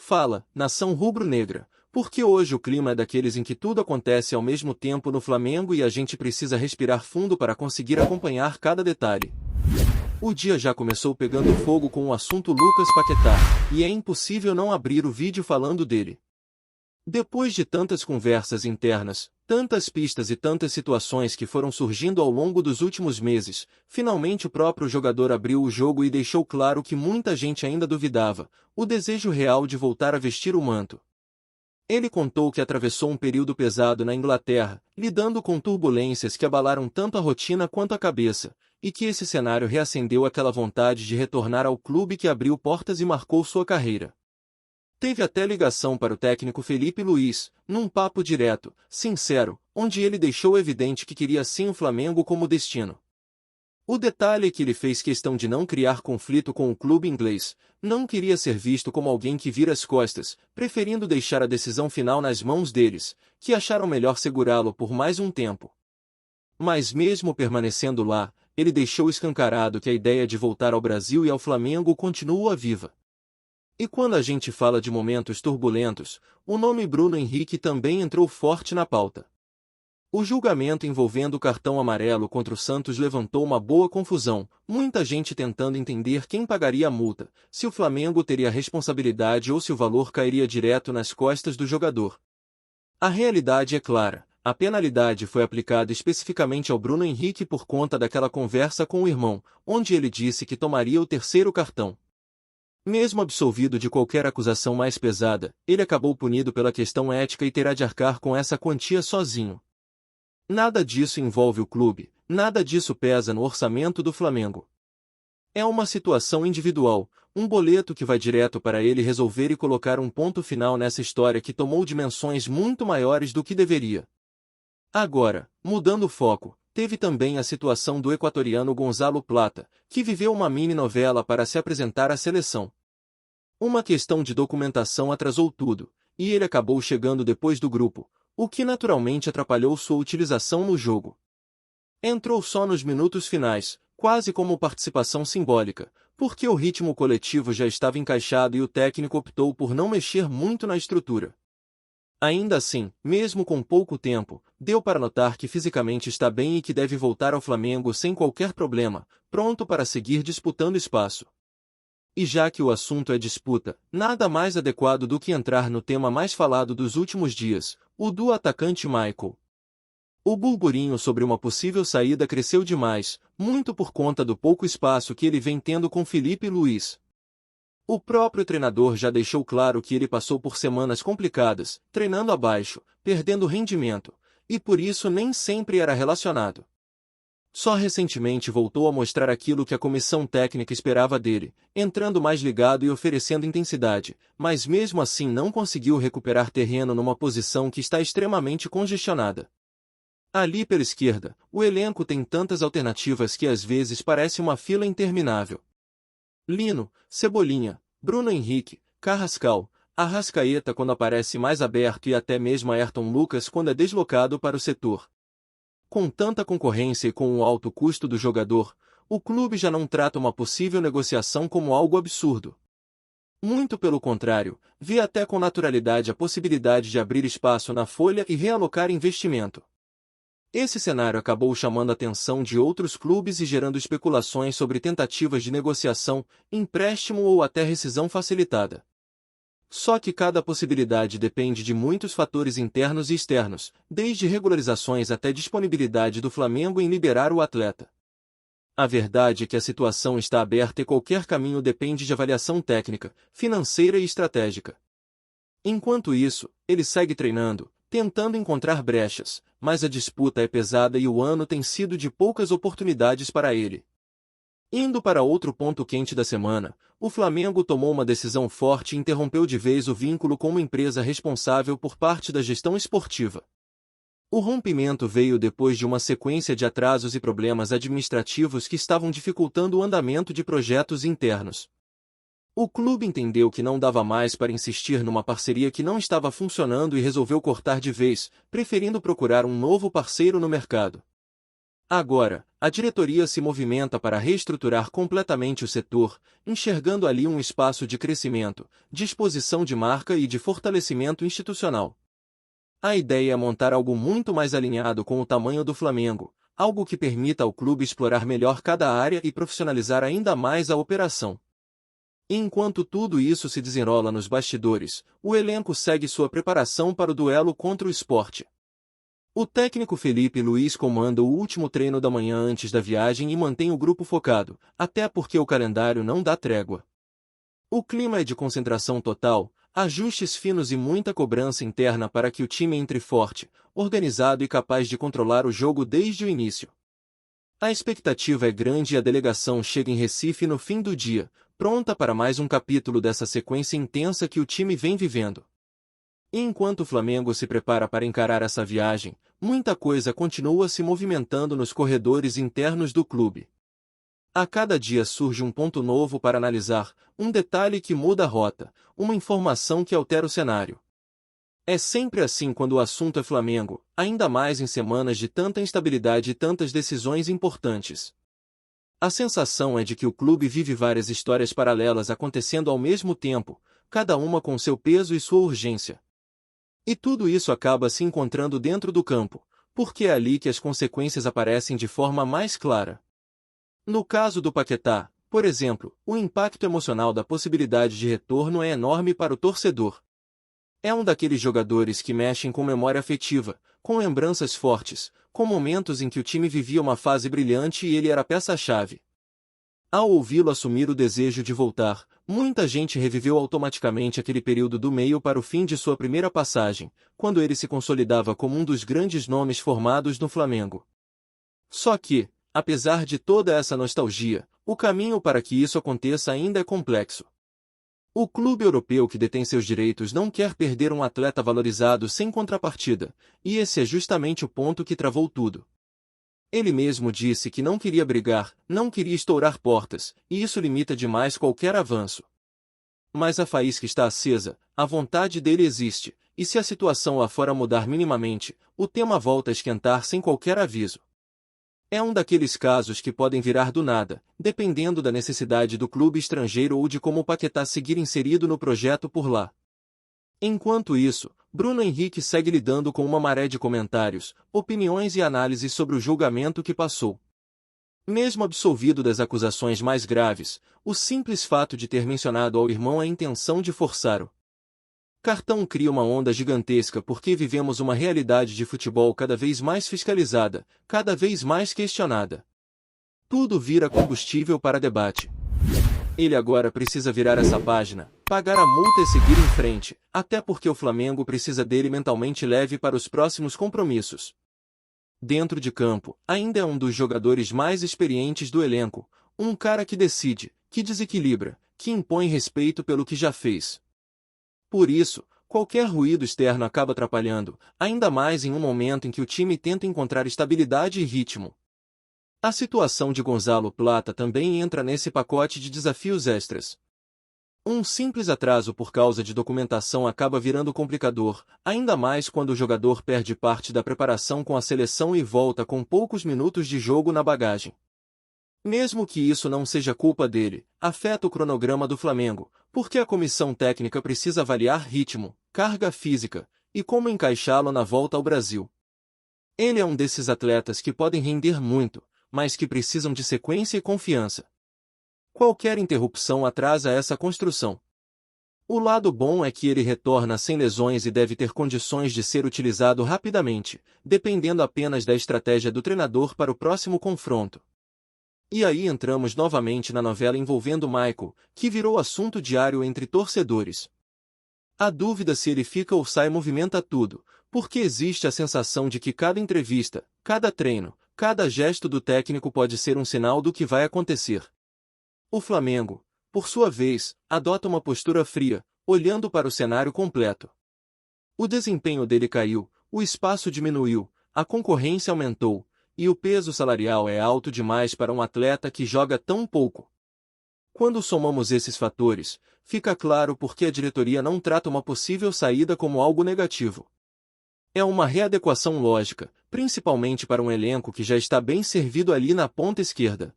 Fala, nação rubro-negra, porque hoje o clima é daqueles em que tudo acontece ao mesmo tempo no Flamengo e a gente precisa respirar fundo para conseguir acompanhar cada detalhe. O dia já começou pegando fogo com o assunto Lucas Paquetá, e é impossível não abrir o vídeo falando dele. Depois de tantas conversas internas, tantas pistas e tantas situações que foram surgindo ao longo dos últimos meses, finalmente o próprio jogador abriu o jogo e deixou claro que muita gente ainda duvidava, o desejo real de voltar a vestir o manto. Ele contou que atravessou um período pesado na Inglaterra, lidando com turbulências que abalaram tanto a rotina quanto a cabeça, e que esse cenário reacendeu aquela vontade de retornar ao clube que abriu portas e marcou sua carreira. Teve até ligação para o técnico Felipe Luiz, num papo direto, sincero, onde ele deixou evidente que queria sim o Flamengo como destino. O detalhe é que ele fez questão de não criar conflito com o clube inglês, não queria ser visto como alguém que vira as costas, preferindo deixar a decisão final nas mãos deles, que acharam melhor segurá-lo por mais um tempo. Mas mesmo permanecendo lá, ele deixou escancarado que a ideia de voltar ao Brasil e ao Flamengo continua viva. E quando a gente fala de momentos turbulentos, o nome Bruno Henrique também entrou forte na pauta. O julgamento envolvendo o cartão amarelo contra o Santos levantou uma boa confusão, muita gente tentando entender quem pagaria a multa, se o Flamengo teria responsabilidade ou se o valor cairia direto nas costas do jogador. A realidade é clara, a penalidade foi aplicada especificamente ao Bruno Henrique por conta daquela conversa com o irmão, onde ele disse que tomaria o terceiro cartão. Mesmo absolvido de qualquer acusação mais pesada, ele acabou punido pela questão ética e terá de arcar com essa quantia sozinho. Nada disso envolve o clube, nada disso pesa no orçamento do Flamengo. É uma situação individual, um boleto que vai direto para ele resolver e colocar um ponto final nessa história que tomou dimensões muito maiores do que deveria. Agora, mudando o foco, teve também a situação do equatoriano Gonzalo Plata, que viveu uma mini-novela para se apresentar à seleção. Uma questão de documentação atrasou tudo, e ele acabou chegando depois do grupo, o que naturalmente atrapalhou sua utilização no jogo. Entrou só nos minutos finais, quase como participação simbólica, porque o ritmo coletivo já estava encaixado e o técnico optou por não mexer muito na estrutura. Ainda assim, mesmo com pouco tempo, deu para notar que fisicamente está bem e que deve voltar ao Flamengo sem qualquer problema, pronto para seguir disputando espaço. E já que o assunto é disputa, nada mais adequado do que entrar no tema mais falado dos últimos dias, o do atacante Michael. O burburinho sobre uma possível saída cresceu demais, muito por conta do pouco espaço que ele vem tendo com Felipe Luiz. O próprio treinador já deixou claro que ele passou por semanas complicadas, treinando abaixo, perdendo rendimento, e por isso nem sempre era relacionado. Só recentemente voltou a mostrar aquilo que a comissão técnica esperava dele, entrando mais ligado e oferecendo intensidade, mas mesmo assim não conseguiu recuperar terreno numa posição que está extremamente congestionada. Ali pela esquerda, o elenco tem tantas alternativas que às vezes parece uma fila interminável. Lino, Cebolinha, Bruno Henrique, Carrascal, Arrascaeta quando aparece mais aberto e até mesmo Ayrton Lucas quando é deslocado para o setor. Com tanta concorrência e com o alto custo do jogador, o clube já não trata uma possível negociação como algo absurdo. Muito pelo contrário, vê até com naturalidade a possibilidade de abrir espaço na folha e realocar investimento. Esse cenário acabou chamando a atenção de outros clubes e gerando especulações sobre tentativas de negociação, empréstimo ou até rescisão facilitada. Só que cada possibilidade depende de muitos fatores internos e externos, desde regularizações até disponibilidade do Flamengo em liberar o atleta. A verdade é que a situação está aberta e qualquer caminho depende de avaliação técnica, financeira e estratégica. Enquanto isso, ele segue treinando, tentando encontrar brechas, mas a disputa é pesada e o ano tem sido de poucas oportunidades para ele. Indo para outro ponto quente da semana, o Flamengo tomou uma decisão forte e interrompeu de vez o vínculo com uma empresa responsável por parte da gestão esportiva. O rompimento veio depois de uma sequência de atrasos e problemas administrativos que estavam dificultando o andamento de projetos internos. O clube entendeu que não dava mais para insistir numa parceria que não estava funcionando e resolveu cortar de vez, preferindo procurar um novo parceiro no mercado. Agora, a diretoria se movimenta para reestruturar completamente o setor, enxergando ali um espaço de crescimento, de exposição de marca e de fortalecimento institucional. A ideia é montar algo muito mais alinhado com o tamanho do Flamengo, algo que permita ao clube explorar melhor cada área e profissionalizar ainda mais a operação. E enquanto tudo isso se desenrola nos bastidores, o elenco segue sua preparação para o duelo contra o Sport. O técnico Felipe Luiz comanda o último treino da manhã antes da viagem e mantém o grupo focado, até porque o calendário não dá trégua. O clima é de concentração total, ajustes finos e muita cobrança interna para que o time entre forte, organizado e capaz de controlar o jogo desde o início. A expectativa é grande e a delegação chega em Recife no fim do dia, pronta para mais um capítulo dessa sequência intensa que o time vem vivendo. E enquanto o Flamengo se prepara para encarar essa viagem, muita coisa continua se movimentando nos corredores internos do clube. A cada dia surge um ponto novo para analisar, um detalhe que muda a rota, uma informação que altera o cenário. É sempre assim quando o assunto é Flamengo, ainda mais em semanas de tanta instabilidade e tantas decisões importantes. A sensação é de que o clube vive várias histórias paralelas acontecendo ao mesmo tempo, cada uma com seu peso e sua urgência. E tudo isso acaba se encontrando dentro do campo, porque é ali que as consequências aparecem de forma mais clara. No caso do Paquetá, por exemplo, o impacto emocional da possibilidade de retorno é enorme para o torcedor. É um daqueles jogadores que mexem com memória afetiva, com lembranças fortes, com momentos em que o time vivia uma fase brilhante e ele era peça-chave. Ao ouvi-lo assumir o desejo de voltar, muita gente reviveu automaticamente aquele período do meio para o fim de sua primeira passagem, quando ele se consolidava como um dos grandes nomes formados no Flamengo. Só que, apesar de toda essa nostalgia, o caminho para que isso aconteça ainda é complexo. O clube europeu que detém seus direitos não quer perder um atleta valorizado sem contrapartida, e esse é justamente o ponto que travou tudo. Ele mesmo disse que não queria brigar, não queria estourar portas, e isso limita demais qualquer avanço. Mas a faísca está acesa, a vontade dele existe, e se a situação lá fora mudar minimamente, o tema volta a esquentar sem qualquer aviso. É um daqueles casos que podem virar do nada, dependendo da necessidade do clube estrangeiro ou de como o Paquetá seguir inserido no projeto por lá. Enquanto isso, Bruno Henrique segue lidando com uma maré de comentários, opiniões e análises sobre o julgamento que passou. Mesmo absolvido das acusações mais graves, o simples fato de ter mencionado ao irmão a intenção de forçar o cartão cria uma onda gigantesca porque vivemos uma realidade de futebol cada vez mais fiscalizada, cada vez mais questionada. Tudo vira combustível para debate. Ele agora precisa virar essa página, pagar a multa e seguir em frente, até porque o Flamengo precisa dele mentalmente leve para os próximos compromissos. Dentro de campo, ainda é um dos jogadores mais experientes do elenco, um cara que decide, que desequilibra, que impõe respeito pelo que já fez. Por isso, qualquer ruído externo acaba atrapalhando, ainda mais em um momento em que o time tenta encontrar estabilidade e ritmo. A situação de Gonzalo Plata também entra nesse pacote de desafios extras. Um simples atraso por causa de documentação acaba virando complicador, ainda mais quando o jogador perde parte da preparação com a seleção e volta com poucos minutos de jogo na bagagem. Mesmo que isso não seja culpa dele, afeta o cronograma do Flamengo, porque a comissão técnica precisa avaliar ritmo, carga física e como encaixá-lo na volta ao Brasil. Ele é um desses atletas que podem render muito, mas que precisam de sequência e confiança. Qualquer interrupção atrasa essa construção. O lado bom é que ele retorna sem lesões e deve ter condições de ser utilizado rapidamente, dependendo apenas da estratégia do treinador para o próximo confronto. E aí entramos novamente na novela envolvendo Michael, que virou assunto diário entre torcedores. A dúvida se ele fica ou sai movimenta tudo, porque existe a sensação de que cada entrevista, cada treino, cada gesto do técnico pode ser um sinal do que vai acontecer. O Flamengo, por sua vez, adota uma postura fria, olhando para o cenário completo. O desempenho dele caiu, o espaço diminuiu, a concorrência aumentou, e o peso salarial é alto demais para um atleta que joga tão pouco. Quando somamos esses fatores, fica claro por que a diretoria não trata uma possível saída como algo negativo. É uma readequação lógica, principalmente para um elenco que já está bem servido ali na ponta esquerda.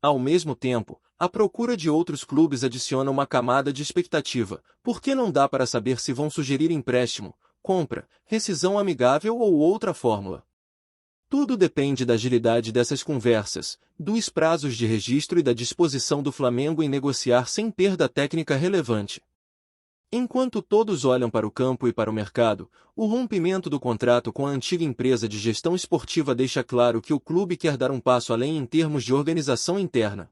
Ao mesmo tempo, a procura de outros clubes adiciona uma camada de expectativa, porque não dá para saber se vão sugerir empréstimo, compra, rescisão amigável ou outra fórmula. Tudo depende da agilidade dessas conversas, dos prazos de registro e da disposição do Flamengo em negociar sem perda técnica relevante. Enquanto todos olham para o campo e para o mercado, o rompimento do contrato com a antiga empresa de gestão esportiva deixa claro que o clube quer dar um passo além em termos de organização interna.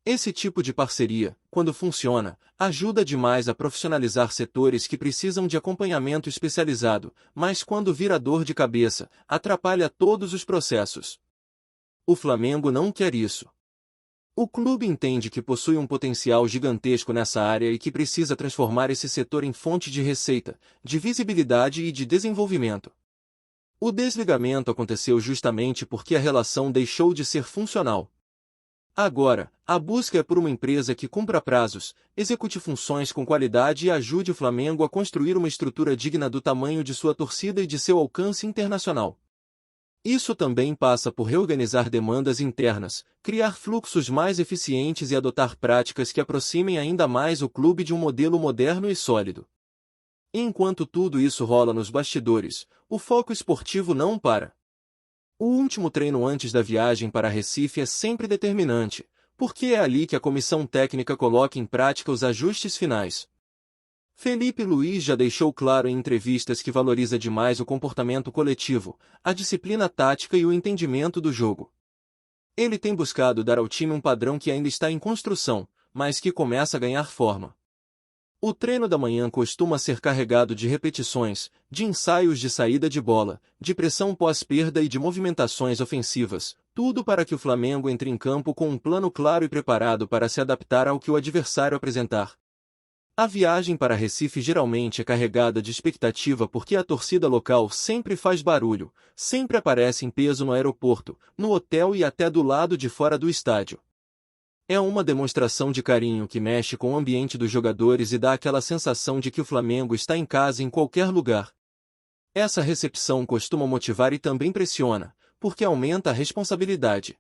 Esse tipo de parceria, quando funciona, ajuda demais a profissionalizar setores que precisam de acompanhamento especializado, mas quando vira dor de cabeça, atrapalha todos os processos. O Flamengo não quer isso. O clube entende que possui um potencial gigantesco nessa área e que precisa transformar esse setor em fonte de receita, de visibilidade e de desenvolvimento. O desligamento aconteceu justamente porque a relação deixou de ser funcional. Agora, a busca é por uma empresa que cumpra prazos, execute funções com qualidade e ajude o Flamengo a construir uma estrutura digna do tamanho de sua torcida e de seu alcance internacional. Isso também passa por reorganizar demandas internas, criar fluxos mais eficientes e adotar práticas que aproximem ainda mais o clube de um modelo moderno e sólido. Enquanto tudo isso rola nos bastidores, o foco esportivo não para. O último treino antes da viagem para Recife é sempre determinante, porque é ali que a comissão técnica coloca em prática os ajustes finais. Felipe Luiz já deixou claro em entrevistas que valoriza demais o comportamento coletivo, a disciplina tática e o entendimento do jogo. Ele tem buscado dar ao time um padrão que ainda está em construção, mas que começa a ganhar forma. O treino da manhã costuma ser carregado de repetições, de ensaios de saída de bola, de pressão pós-perda e de movimentações ofensivas, tudo para que o Flamengo entre em campo com um plano claro e preparado para se adaptar ao que o adversário apresentar. A viagem para Recife geralmente é carregada de expectativa porque a torcida local sempre faz barulho, sempre aparece em peso no aeroporto, no hotel e até do lado de fora do estádio. É uma demonstração de carinho que mexe com o ambiente dos jogadores e dá aquela sensação de que o Flamengo está em casa em qualquer lugar. Essa recepção costuma motivar e também pressiona, porque aumenta a responsabilidade.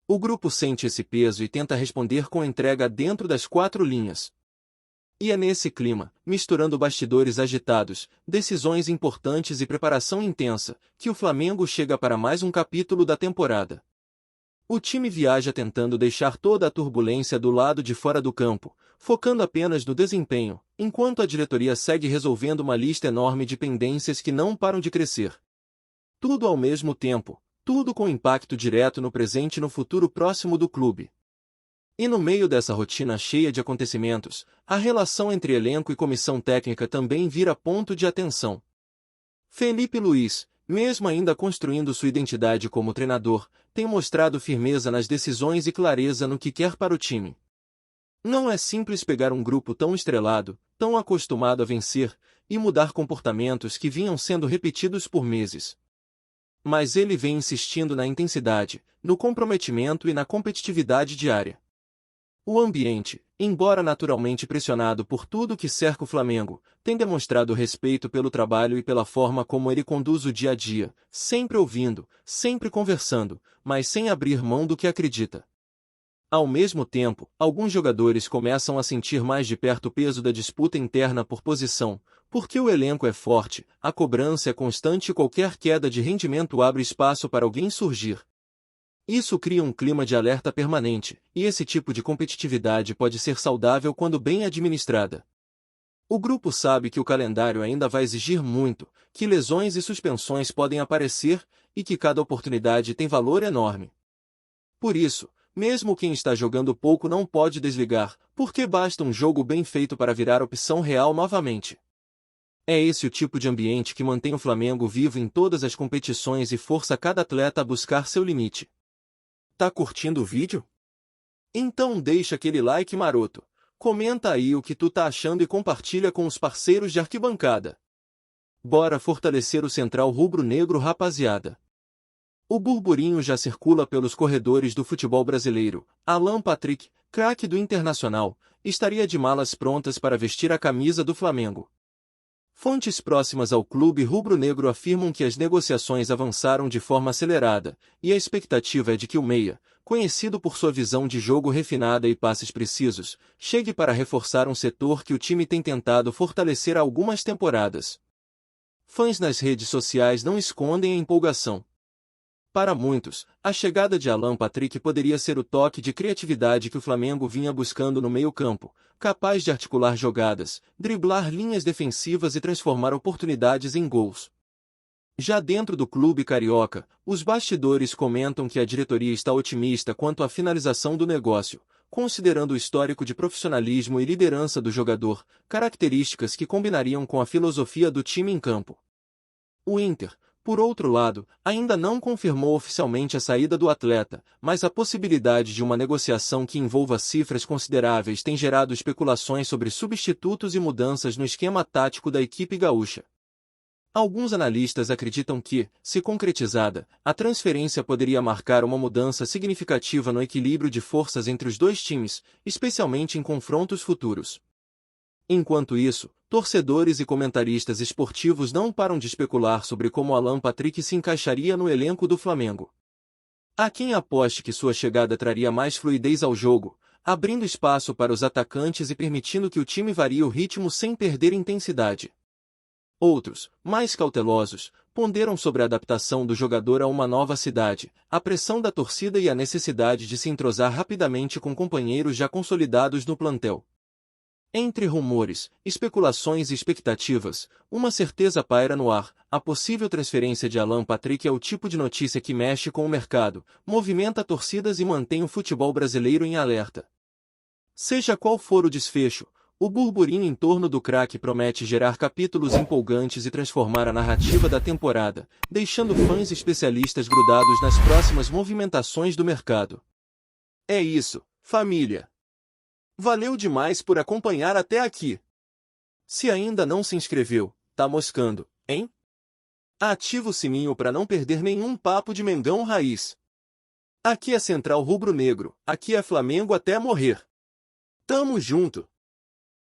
O grupo sente esse peso e tenta responder com entrega dentro das quatro linhas. E é nesse clima, misturando bastidores agitados, decisões importantes e preparação intensa, que o Flamengo chega para mais um capítulo da temporada. O time viaja tentando deixar toda a turbulência do lado de fora do campo, focando apenas no desempenho, enquanto a diretoria segue resolvendo uma lista enorme de pendências que não param de crescer. Tudo ao mesmo tempo, tudo com impacto direto no presente e no futuro próximo do clube. E no meio dessa rotina cheia de acontecimentos, a relação entre elenco e comissão técnica também vira ponto de atenção. Felipe Luiz, mesmo ainda construindo sua identidade como treinador, tem mostrado firmeza nas decisões e clareza no que quer para o time. Não é simples pegar um grupo tão estrelado, tão acostumado a vencer, e mudar comportamentos que vinham sendo repetidos por meses. Mas ele vem insistindo na intensidade, no comprometimento e na competitividade diária. O ambiente, embora naturalmente pressionado por tudo que cerca o Flamengo, tem demonstrado respeito pelo trabalho e pela forma como ele conduz o dia a dia, sempre ouvindo, sempre conversando, mas sem abrir mão do que acredita. Ao mesmo tempo, alguns jogadores começam a sentir mais de perto o peso da disputa interna por posição, porque o elenco é forte, a cobrança é constante e qualquer queda de rendimento abre espaço para alguém surgir. Isso cria um clima de alerta permanente, e esse tipo de competitividade pode ser saudável quando bem administrada. O grupo sabe que o calendário ainda vai exigir muito, que lesões e suspensões podem aparecer, e que cada oportunidade tem valor enorme. Por isso, mesmo quem está jogando pouco não pode desligar, porque basta um jogo bem feito para virar opção real novamente. É esse o tipo de ambiente que mantém o Flamengo vivo em todas as competições e força cada atleta a buscar seu limite. Tá curtindo o vídeo? Então deixa aquele like maroto, comenta aí o que tu tá achando e compartilha com os parceiros de arquibancada. Bora fortalecer o Central Rubro-Negro, rapaziada. O burburinho já circula pelos corredores do futebol brasileiro. Alan Patrick, craque do Internacional, estaria de malas prontas para vestir a camisa do Flamengo. Fontes próximas ao clube rubro-negro afirmam que as negociações avançaram de forma acelerada, e a expectativa é de que o meia, conhecido por sua visão de jogo refinada e passes precisos, chegue para reforçar um setor que o time tem tentado fortalecer há algumas temporadas. Fãs nas redes sociais não escondem a empolgação. Para muitos, a chegada de Alan Patrick poderia ser o toque de criatividade que o Flamengo vinha buscando no meio-campo, capaz de articular jogadas, driblar linhas defensivas e transformar oportunidades em gols. Já dentro do clube carioca, os bastidores comentam que a diretoria está otimista quanto à finalização do negócio, considerando o histórico de profissionalismo e liderança do jogador, características que combinariam com a filosofia do time em campo. O Inter, por outro lado, ainda não confirmou oficialmente a saída do atleta, mas a possibilidade de uma negociação que envolva cifras consideráveis tem gerado especulações sobre substitutos e mudanças no esquema tático da equipe gaúcha. Alguns analistas acreditam que, se concretizada, a transferência poderia marcar uma mudança significativa no equilíbrio de forças entre os dois times, especialmente em confrontos futuros. Enquanto isso, torcedores e comentaristas esportivos não param de especular sobre como Alan Patrick se encaixaria no elenco do Flamengo. Há quem aposte que sua chegada traria mais fluidez ao jogo, abrindo espaço para os atacantes e permitindo que o time varie o ritmo sem perder intensidade. Outros, mais cautelosos, ponderam sobre a adaptação do jogador a uma nova cidade, a pressão da torcida e a necessidade de se entrosar rapidamente com companheiros já consolidados no plantel. Entre rumores, especulações e expectativas, uma certeza paira no ar: a possível transferência de Alan Patrick é o tipo de notícia que mexe com o mercado, movimenta torcidas e mantém o futebol brasileiro em alerta. Seja qual for o desfecho, o burburinho em torno do craque promete gerar capítulos empolgantes e transformar a narrativa da temporada, deixando fãs e especialistas grudados nas próximas movimentações do mercado. É isso, família! Valeu demais por acompanhar até aqui. Se ainda não se inscreveu, tá moscando, hein? Ativa o sininho para não perder nenhum papo de Mengão Raiz. Aqui é Central Rubro Negro, aqui é Flamengo até morrer. Tamo junto!